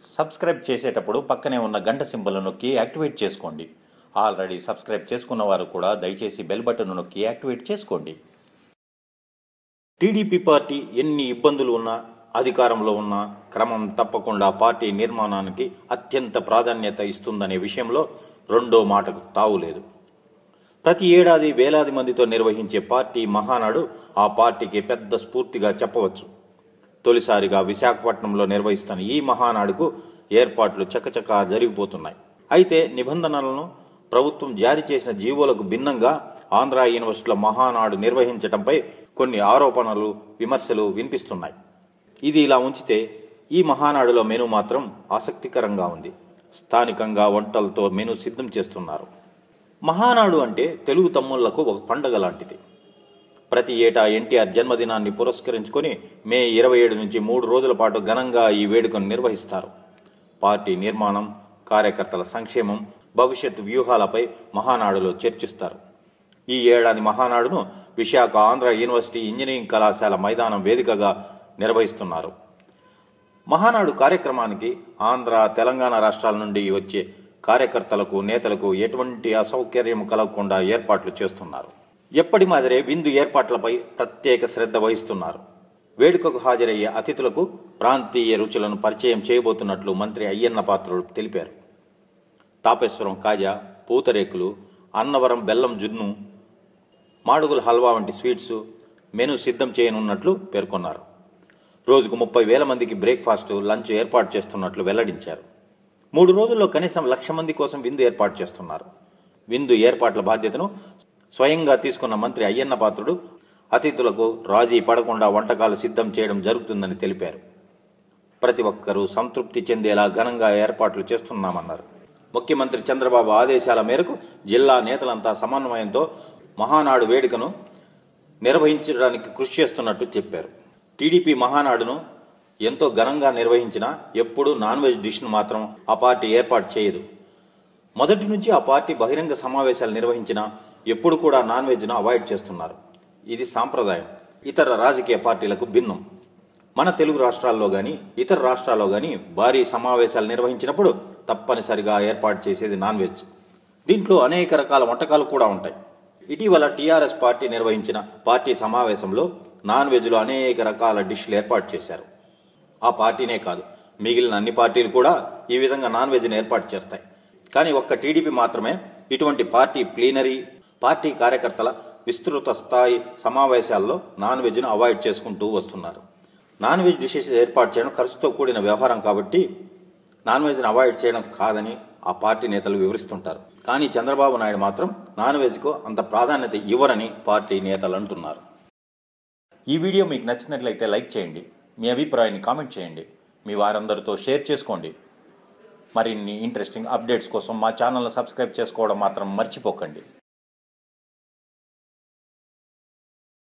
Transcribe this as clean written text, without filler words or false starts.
Subscribe చేసేటప్పుడు పక్కనే ఉన్న గంట సింబల్ నొక్కి యాక్టివేట్ చేసుకోండి. ఆల్రెడీ సబ్స్క్రైబ్ చేసుకున్న వారు కూడా దయచేసి బెల్ బటన్ నొక్కి యాక్టివేట్ చేసుకోండి. టీడీపీ పార్టీ ఎన్ని ఇబ్బందులు ఉన్నా, అధికారంలో ఉన్న క్రమం తప్పకుండా పార్టీ నిర్మాణానికి అత్యంత ప్రాధాన్యత ఇస్తుందనే విషయంలో రెండో మాటకు తావులేదు. ప్రతి ఏడాది వేలాది మందితో నిర్వహించే పార్టీ మహానాడు ఆ పార్టీకి పెద్ద స్ఫూర్తిగా చెప్పవచ్చు. తొలిసారిగా విశాఖపట్నంలో నిర్వహిస్తున్న ఈ మహానాడుకు ఏర్పాట్లు చకచకా జరిగిపోతున్నాయి. అయితే నిబంధనలను ప్రభుత్వం జారీ చేసిన జీవోలకు భిన్నంగా ఆంధ్ర యూనివర్సిటీలో మహానాడు నిర్వహించడంపై కొన్ని ఆరోపణలు, విమర్శలు వినిపిస్తున్నాయి. ఇది ఇలా ఉంచితే ఈ మహానాడులో మెనూ మాత్రం ఆసక్తికరంగా ఉంది. స్థానికంగా వంటలతో మెనూ సిద్ధం చేస్తున్నారు. మహానాడు అంటే తెలుగు తమ్ముళ్లకు ఒక పండగ లాంటిది. ప్రతి ఏటా ఎన్టీఆర్ జన్మదినాన్ని పురస్కరించుకొని మే 27 నుంచి 3 రోజుల పాటు ఘనంగా ఈ వేడుకను నిర్వహిస్తారు. పార్టీ నిర్మాణం, కార్యకర్తల సంక్షేమం, భవిష్యత్ వ్యూహాలపై మహానాడులో చర్చిస్తారు. ఈ ఏడాది మహానాడును విశాఖ ఆంధ్ర యూనివర్సిటీ ఇంజనీరింగ్ కళాశాల మైదానం వేదికగా నిర్వహిస్తున్నారు. మహానాడు కార్యక్రమానికి ఆంధ్ర, తెలంగాణ రాష్ట్రాల నుండి వచ్చే కార్యకర్తలకు, నేతలకు ఎటువంటి అసౌకర్యం కలగకుండా ఏర్పాట్లు చేస్తున్నారు. ఎప్పటి మాదిరే విందు ఏర్పాట్లపై ప్రత్యేక శ్రద్ధ వహిస్తున్నారు. వేడుకకు హాజరయ్యే అతిథులకు ప్రాంతీయ రుచులను పరిచయం చేయబోతున్నట్లు మంత్రి అయ్యన్న పాత్రుడు తెలిపారు. తాపేశ్వరం కాజా, పూతరేకులు, అన్నవరం బెల్లం జున్ను, మాడుగుల హల్వా వంటి స్వీట్స్ మెనూ సిద్ధం చేయనున్నట్లు పేర్కొన్నారు. రోజుకు 30,000 మందికి బ్రేక్ఫాస్ట్, లంచ్ ఏర్పాటు చేస్తున్నట్లు వెల్లడించారు. 3 రోజుల్లో కనీసం 1,00,000 మంది కోసం విందు ఏర్పాటు చేస్తున్నారు. విందు ఏర్పాట్ల బాధ్యతను స్వయంగా తీసుకున్న మంత్రి అయ్యన్న పాత్రుడు అతిథులకు రాజీ పడకుండా వంటకాలు సిద్ధం చేయడం జరుగుతుందని తెలిపారు. ప్రతి ఒక్కరూ సంతృప్తి చెందేలా ఘనంగా ఏర్పాట్లు చేస్తున్నామన్నారు. ముఖ్యమంత్రి చంద్రబాబు ఆదేశాల మేరకు జిల్లా నేతలంతా సమన్వయంతో మహానాడు వేడుకను నిర్వహించడానికి కృషి చేస్తున్నట్టు చెప్పారు. టీడీపీ మహానాడును ఎంతో ఘనంగా నిర్వహించినా ఎప్పుడూ నాన్ వెజ్ డిష్ను మాత్రం ఆ పార్టీ ఏర్పాటు చేయదు. మొదటి నుంచి ఆ పార్టీ బహిరంగ సమావేశాలు నిర్వహించినా ఎప్పుడు కూడా నాన్ వెజ్ను అవాయిడ్ చేస్తున్నారు. ఇది సాంప్రదాయం. ఇతర రాజకీయ పార్టీలకు భిన్నం. మన తెలుగు రాష్ట్రాల్లో కానీ ఇతర రాష్ట్రాల్లో కానీ భారీ సమావేశాలు నిర్వహించినప్పుడు తప్పనిసరిగా ఏర్పాటు చేసేది నాన్ వెజ్. దీంట్లో అనేక రకాల వంటకాలు కూడా ఉంటాయి. ఇటీవల టీఆర్ఎస్ పార్టీ నిర్వహించిన పార్టీ సమావేశంలో నాన్ వెజ్లో అనేక రకాల డిష్లు ఏర్పాటు చేశారు. ఆ పార్టీనే కాదు, మిగిలిన అన్ని పార్టీలు కూడా ఈ విధంగా నాన్ వెజ్ని ఏర్పాటు చేస్తాయి. కానీ ఒక్క టీడీపీ మాత్రమే ఇటువంటి పార్టీ ప్లీనరీ, పార్టీ కార్యకర్తల విస్తృత స్థాయి సమావేశాల్లో నాన్ వెజ్ను అవాయిడ్ చేసుకుంటూ వస్తున్నారు. నాన్ వెజ్ డిషెస్ ఏర్పాటు చేయడం ఖర్చుతో కూడిన వ్యవహారం కాబట్టి నాన్ వెజ్ను అవాయిడ్ చేయడం కాదని ఆ పార్టీ నేతలు వివరిస్తుంటారు. కానీ చంద్రబాబు నాయుడు మాత్రం నాన్ వెజ్కు అంత ప్రాధాన్యత ఇవ్వరని పార్టీ నేతలు అంటున్నారు. ఈ వీడియో మీకు నచ్చినట్లయితే లైక్ చేయండి. మీ అభిప్రాయాన్ని కామెంట్ చేయండి. మీ వారందరితో షేర్ చేసుకోండి. మరిన్ని ఇంట్రెస్టింగ్ అప్డేట్స్ కోసం మా ఛానల్ను సబ్స్క్రైబ్ చేసుకోవడం మాత్రం మర్చిపోకండి.